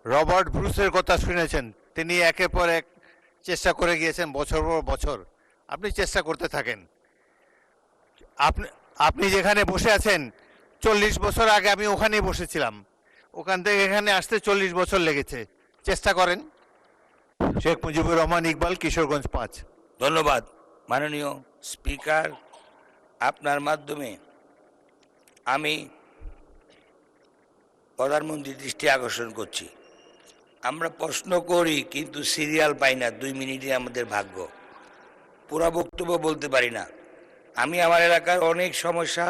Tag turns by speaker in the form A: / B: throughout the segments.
A: Robert ব্রুসের কথা শুনেছেন, তিনি একের পর এক চেষ্টা করে গিয়েছেন বছর পর বছর। আপনি চেষ্টা করতে থাকেন। আপনি আপনি যেখানে বসে আছেন 40 বছর আগে আমি ওখানেই বসেছিলাম। ওখান থেকে এখানে আসতে 40 বছর লেগেছে। চেষ্টা করেন। শেখ মুজিবুর রহমান ইকবাল, কিশোরগঞ্জ 5।
B: ধন্যবাদ মাননীয় স্পিকার। আপনার মাধ্যমে আমি প্রধানমন্ত্রীর দৃষ্টি আকর্ষণ করছি। আমরা প্রশ্ন করি কিন্তু সিরিয়াল পাই না, 2 মিনিটই আমাদের ভাগ্য, পুরা বক্তব্য বলতে পারি না। আমি আমার এলাকার অনেক সমস্যা,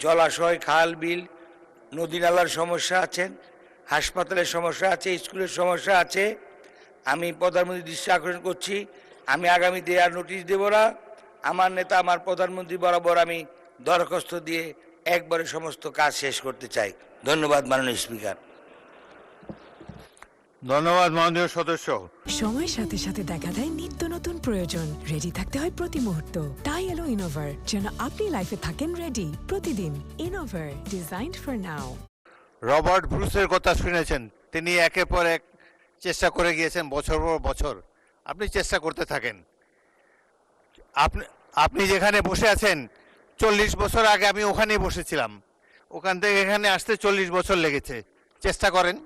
B: জলাশয়, খাল বিল, নদী নালার সমস্যা আছেন, হাসপাতালের সমস্যা আছে, স্কুলের সমস্যা আছে। আমি প্রধানমন্ত্রীর দৃষ্টি আকর্ষণ করছি, আমি আগামীতে আর নোটিশ দেব না। আমার নেতা আমার প্রধানমন্ত্রী বরাবর আমি দরখাস্ত দিয়ে একবারে সমস্ত কাজ শেষ করতে চাই। ধন্যবাদ মাননীয় স্পিকার।
A: ধন্যবাদ মাননীয় সদস্য।
C: সময়ের সাথে সাথে দেখা দেয় নিত্য নতুন প্রয়োজন। রেডি থাকতে হয় প্রতি মুহূর্ত। তাই এলো ইনোভার, যেন আপনি লাইফে থাকেন রেডি প্রতিদিন। ইনোভার, ডিজাইনড ফর নাও।
A: রবার্ট ব্রুসের কথা শুনেছেন, তিনি একের পর এক চেষ্টা করে গিয়েছেন বছর পর বছর। আপনি চেষ্টা করতে থাকেন। আপনি যেখানে বসে আছেন 40 বছর আগে আমি ওখানেই বসেছিলাম। ওখান থেকে এখানে আসতে 40 বছর লেগেছে। চেষ্টা করেন।